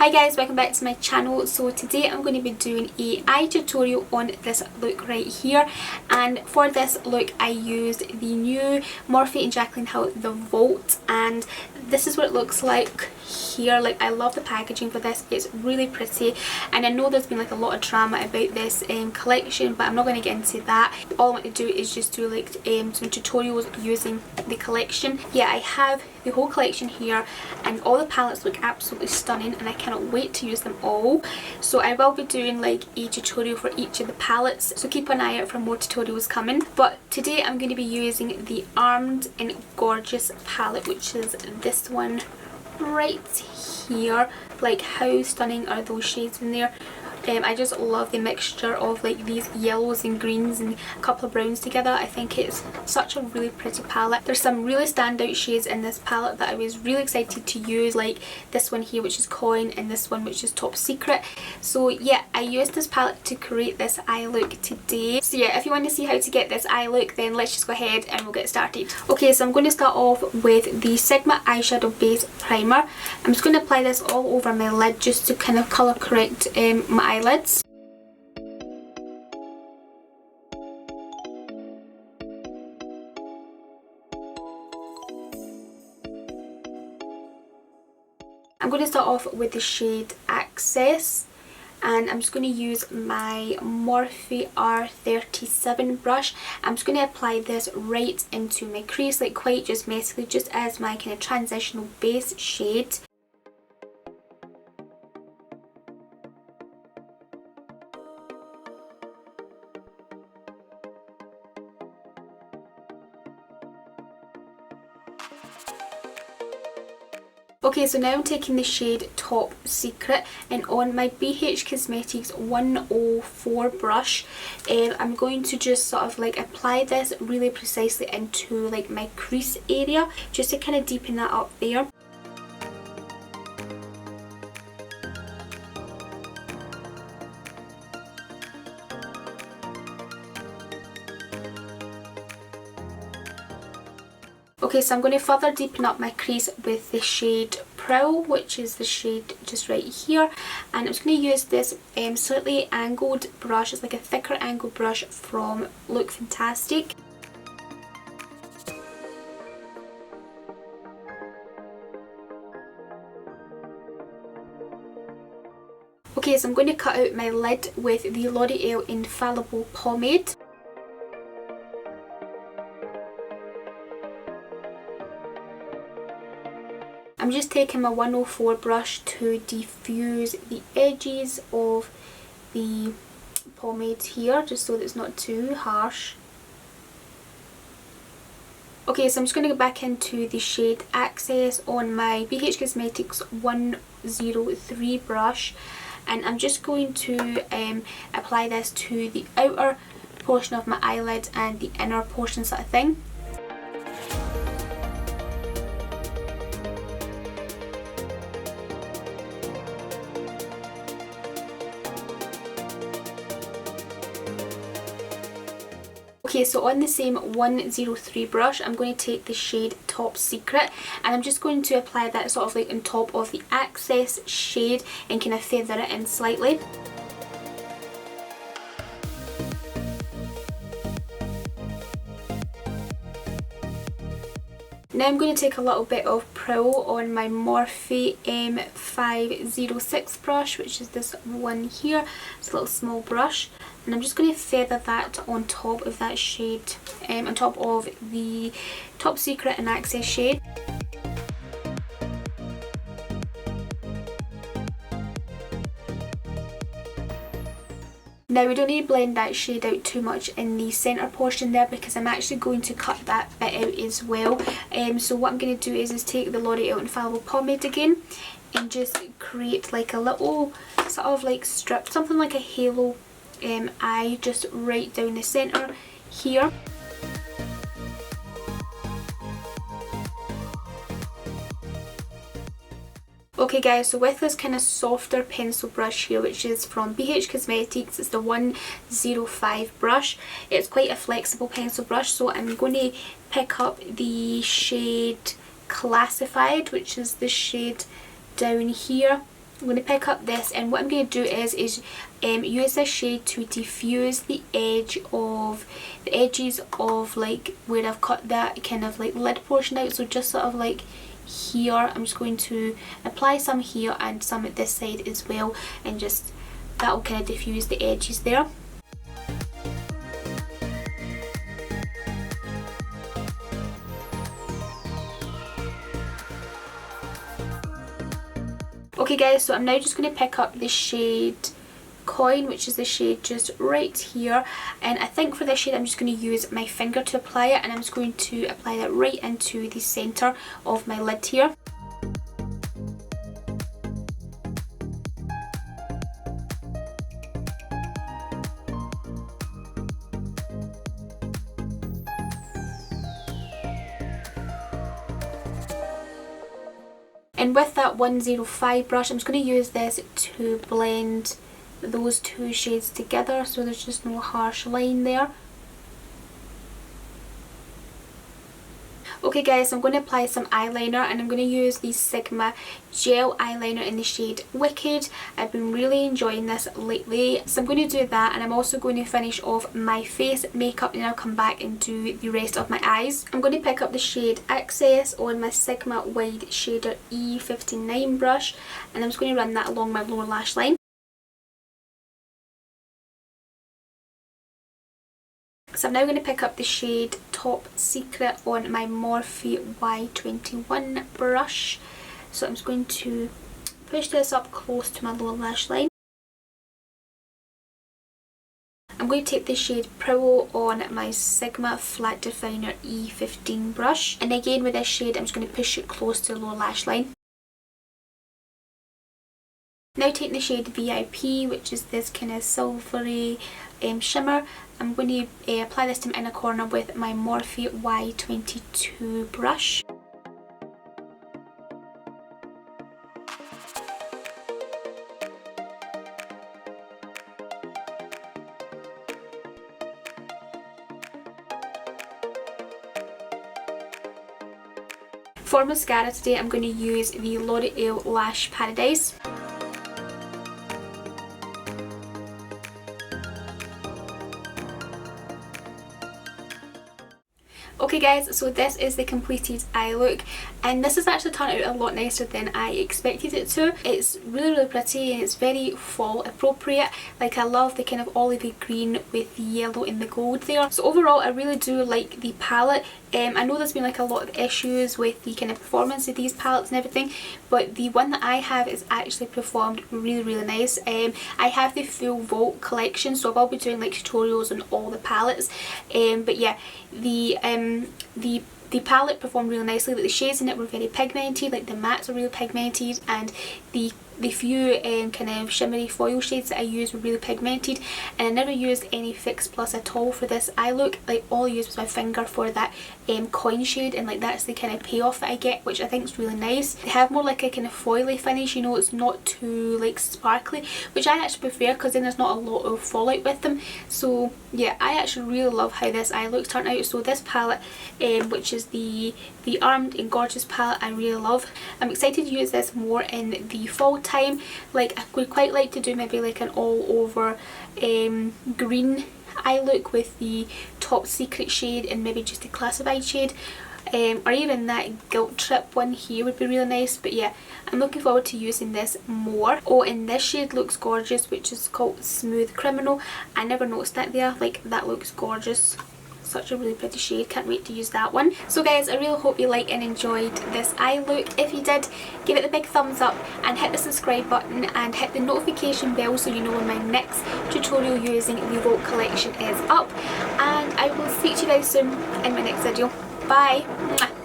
Hi guys, welcome back to my channel. So today I'm going to be doing a eye tutorial on this look right here, and for this look I used the new Morphe and Jaclyn Hill The Vault, and this is what it looks like here. Like, I love the packaging for this, it's really pretty, and I know there's been like a lot of drama about this collection, but I'm not going to get into that. All I want to do is just do like some tutorials using the collection. Yeah, I have the whole collection here and all the palettes look absolutely stunning and I cannot wait to use them all. So I will be doing like a tutorial for each of the palettes, so keep an eye out for more tutorials coming. But today I'm going to be using the Armed and Gorgeous palette, which is this one right here. Like, how stunning are those shades in there? I just love the mixture of like these yellows and greens and a couple of browns together. I think it's such a really pretty palette. There's some really standout shades in this palette that I was really excited to use, like this one here which is Coin and this one which is Top Secret. So yeah, I used this palette to create this eye look today. So yeah, if you want to see how to get this eye look, then let's just go ahead and we'll get started. Okay, so I'm going to start off with the Sigma Eyeshadow Base Primer. I'm just going to apply this all over my lid just to kind of colour correct my eyelids. I'm going to start off with the shade Access, and I'm just going to use my Morphe R37 brush. I'm just going to apply this right into my crease, like quite just messily, just as my kind of transitional base shade. Okay, so now I'm taking the shade Top Secret, and on my BH Cosmetics 104 brush, I'm going to just sort of like apply this really precisely into like my crease area, just to kind of deepen that up there. Okay, so I'm going to further deepen up my crease with the shade Prowl, which is the shade just right here, and I'm just going to use this slightly angled brush. It's like a thicker angled brush from Look Fantastic. Okay, so I'm going to cut out my lid with the L'Oreal Infallible Pomade. I'm just taking my 104 brush to diffuse the edges of the pomade here, just so that it's not too harsh. Okay, so I'm just going to go back into the shade Access on my BH Cosmetics 103 brush, and I'm just going to apply this to the outer portion of my eyelid and the inner portion sort of thing. Okay, so on the same 103 brush, I'm going to take the shade Top Secret, and I'm just going to apply that sort of like on top of the Access shade and kind of feather it in slightly. Now I'm going to take a little bit of Prowl on my Morphe M506 brush, which is this one here. It's a little small brush, and I'm just going to feather that on top of that shade, on top of the Top Secret and Access shade. Now we don't need to blend that shade out too much in the centre portion there, because I'm actually going to cut that bit out as well. So what I'm going to do is take the L'Oreal Infallible Pomade again and just create like a little sort of like strip, something like a halo eye, just right down the centre here. Okay guys, so with this kind of softer pencil brush here, which is from BH Cosmetics, it's the 105 brush. It's quite a flexible pencil brush, so I'm going to pick up the shade Classified, which is the shade down here I'm going to pick up this, and what I'm going to do is use this shade to diffuse the edges of like where I've cut that kind of like lid portion out. So just sort of like here, I'm just going to apply some here and some at this side as well, and just that will kind of diffuse the edges there. Okay guys, so I'm now just going to pick up the shade Coin, which is the shade just right here, and I think for this shade I'm just going to use my finger to apply it, and I'm just going to apply that right into the centre of my lid here. And with that 105 brush, I'm just going to use this to blend those two shades together so there's just no harsh line there. Okay guys, so I'm going to apply some eyeliner, and I'm going to use the Sigma gel eyeliner in the shade Wicked. I've been really enjoying this lately, so I'm going to do that, and I'm also going to finish off my face makeup, and I'll come back and do the rest of my eyes. I'm going to pick up the shade Access on my Sigma Wide Shader E59 brush, and I'm just going to run that along my lower lash line. So I'm now going to pick up the shade Top Secret on my Morphe Y21 brush. So I'm just going to push this up close to my lower lash line. I'm going to take the shade Prowl on my Sigma Flat Definer E15 brush. And again with this shade I'm just going to push it close to the lower lash line. Now taking the shade VIP, which is this kind of silvery shimmer, I'm going to apply this to my inner corner with my Morphe Y22 brush. For mascara today I'm going to use the L'Oreal Lash Paradise. Okay guys, so this is the completed eye look, and this has actually turned out a lot nicer than I expected it to. It's really pretty, and it's very fall appropriate. Like, I love the kind of olivey green with the yellow and the gold there. So overall I really do like the palette. I know there's been like a lot of issues with the kind of performance of these palettes and everything, but the one that I have is actually performed really nice. I have the full Vault collection, so I will be doing like tutorials on all the palettes, but yeah, the palette performed really nicely. Like, the shades in it were very pigmented, like the mattes are really pigmented, and the few kind of shimmery foil shades that I used were really pigmented, and I never used any Fix Plus at all for this eye look. Like, all I used was my finger for that coin shade, and like that's the kind of payoff that I get, which I think is really nice. They have more like a kind of foily finish, you know, it's not too like sparkly, which I actually prefer because then there's not a lot of fallout with them. So yeah, I actually really love how this eye look turned out. So this palette, which is the Armed and Gorgeous palette, I really love. I'm excited to use this more in the fall time. Like, I would quite like to do maybe like an all over green eye look with the Top Secret shade and maybe just a Classified shade, or even that Guilt Trip one here would be really nice. But yeah, I'm looking forward to using this more. Oh, and this shade looks gorgeous, which is called Smooth Criminal. I never noticed that there. Like, that looks gorgeous. Such a really pretty shade, can't wait to use that one. So guys, I really hope you liked and enjoyed this eye look. If you did, give it the big thumbs up and hit the subscribe button and hit the notification bell so you know when my next tutorial using the Vault collection is up. And I will speak to you guys soon in my next video. Bye!